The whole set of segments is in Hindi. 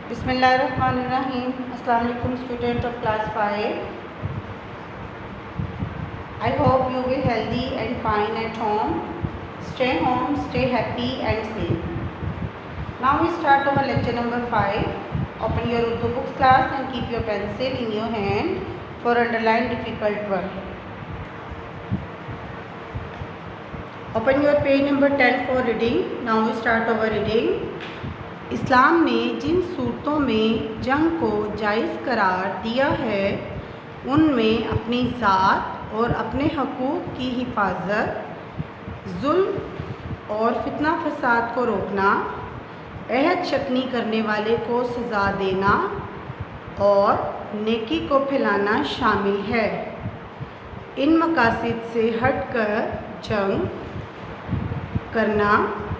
बिस्मिल्लाहिर्रहमानिर्रहीम। अस्सलाम वालेकुम student of class 5। I hope you will healthy and fine at home. Stay home, stay happy and safe. Now we start our lecture number 5. Open your Urdu books class and keep your pencil in your hand for underline difficult word. Open your page number 10 for reading. Now we start our reading. इस्लाम ने जिन सूरतों में जंग को जायज़ करार दिया है उनमें अपनी ज़ात और अपने हकूक़ की हिफाजत, जुल्म और फितना फसाद को रोकना, अहद शकनी करने वाले को सज़ा देना और नेकी को फैलाना शामिल है। इन मकासद से हटकर जंग करना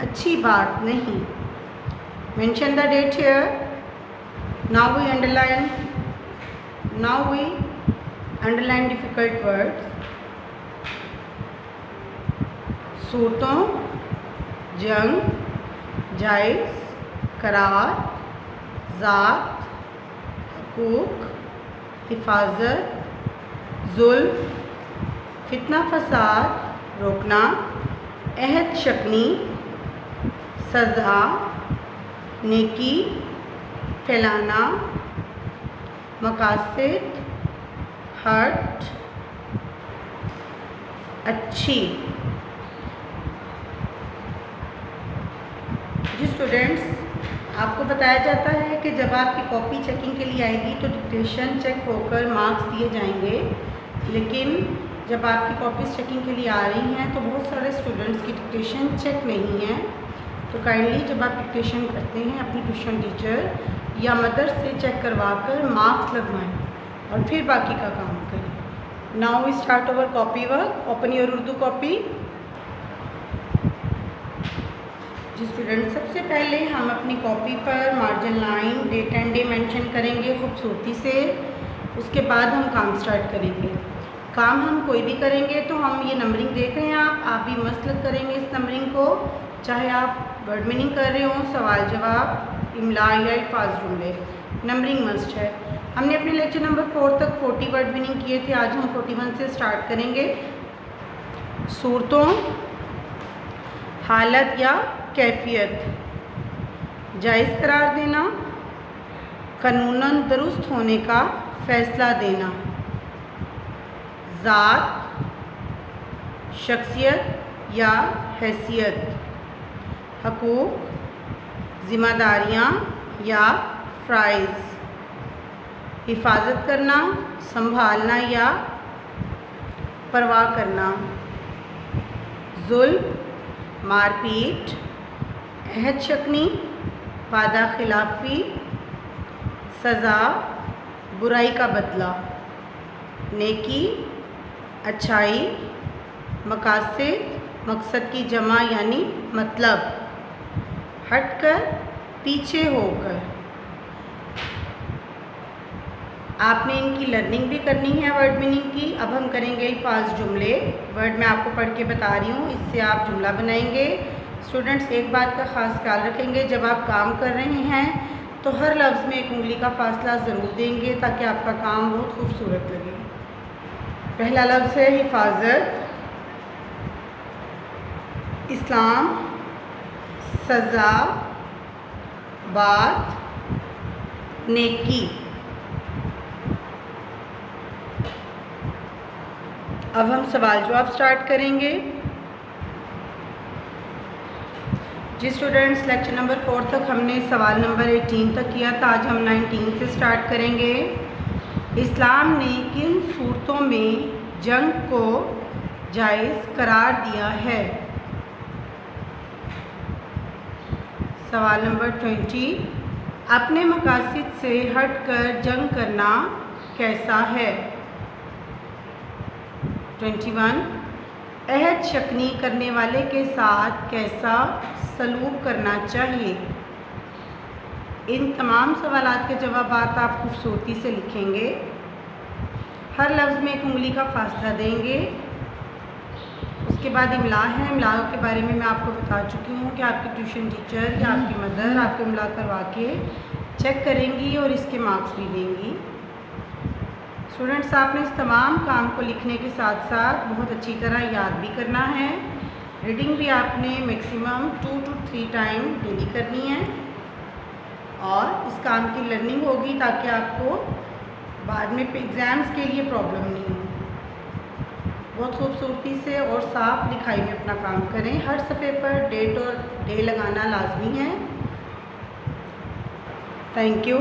अच्छी बात नहीं। Mention the date here. Now we underline difficult words. सूरतों, जंग, जायज़, करार, ज़ात, हकूक़, हिफाजत, जुल्म, फितना फसाद रोकना, अहद शकनी, सज़ा, नेकी फैलाना, मकासद, हट, अच्छी। जी स्टूडेंट्स, आपको बताया जाता है कि जब आपकी कॉपी चेकिंग के लिए आएगी तो डिक्टेशन चेक होकर मार्क्स दिए जाएंगे, लेकिन जब आपकी कॉपीज़ चेकिंग के लिए आ रही हैं तो बहुत सारे स्टूडेंट्स की डिक्टेशन चेक नहीं है। तो काइंडली जब आप डिक्टेशन करते हैं अपनी ट्यूशन टीचर या मदर से चेक करवा कर मार्क्स लगवाएं और फिर बाकी का काम करें। Now we start our copy work. Open your Urdu copy. जी स्टूडेंट, सबसे पहले हम अपनी कॉपी पर margin line, date and day mention करेंगे खूबसूरती से। उसके बाद हम काम स्टार्ट करेंगे। काम हम कोई भी करेंगे तो हम ये नंबरिंग देख रहे हैं, आप भी मसलक करेंगे इस नंबरिंग को, चाहे आप वर्ड मीनिंग कर रहे हो, सवाल जवाब, इमला या अल्फाज जुमले, नंबरिंग मस्ट है। हमने अपने लेक्चर नंबर 4 तक 40 वर्ड मीनिंग किए थे। आज हम 41 से स्टार्ट करेंगे। सूरतों, हालत या कैफियत, जायज़ करार देना, कानूनन दुरुस्त होने का फ़ैसला देना, ज़ात, शख्सियत या हैसियत, हकूक़, ज़िम्मेदारियाँ या फ़राइज़, हिफाजत करना, संभालना या परवाह करना, जुल्म, मारपीट, अहद शकनी, वादा खिलाफ़ी, सज़ा, बुराई का बदला, नेकी, अच्छाई, मकासद, मकसद की जमा यानी मतलब, हटकर, पीछे होकर। आपने इनकी लर्निंग भी करनी है वर्ड मीनिंग की। अब हम करेंगे अल्फाज जुमले। वर्ड मैं आपको पढ़ के बता रही हूँ, इससे आप जुमला बनाएंगे। स्टूडेंट्स, एक बात का ख़ास ख्याल रखेंगे, जब आप काम कर रहे हैं तो हर लफ्ज़ में एक उंगली का फासला ज़रूर देंगे ताकि आपका काम बहुत खूबसूरत लगे। पहला लफ्ज़ है हिफाजत। इस्लाम, सज़ा, बात, नेकी। अब हम सवाल जवाब स्टार्ट करेंगे। जी स्टूडेंट्स, लेक्चर नंबर 4 तक हमने सवाल नंबर 18 तक किया था। आज हम 19 से स्टार्ट करेंगे। इस्लाम ने किन सूरतों में जंग को जायज़ करार दिया है? सवाल नंबर 20, अपने मकासद से हटकर जंग करना कैसा है? 21, अहद शकनी करने वाले के साथ कैसा सलूक करना चाहिए? इन तमाम सवालात के जवाब आप खूबसूरती से लिखेंगे। हर लफ्ज़ में एक उंगली का फासला देंगे। उसके बाद इमला है। इमला के बारे में मैं आपको बता चुकी हूँ कि आपकी ट्यूशन टीचर या आपकी मदर आपको इमला करवा के चेक करेंगी और इसके मार्क्स भी देंगी। स्टूडेंट्स, आपने इस तमाम काम को लिखने के साथ साथ बहुत अच्छी तरह याद भी करना है। रीडिंग भी आपने मैक्सिमम 2 to 3 टाइम डेली करनी है और इस काम की लर्निंग होगी ताकि आपको बाद में एग्ज़ाम्स के लिए प्रॉब्लम नहीं हो। बहुत खूबसूरती से और साफ लिखाई में अपना काम करें। हर सफ़े पर डेट और डे लगाना लाजमी है। Thank you.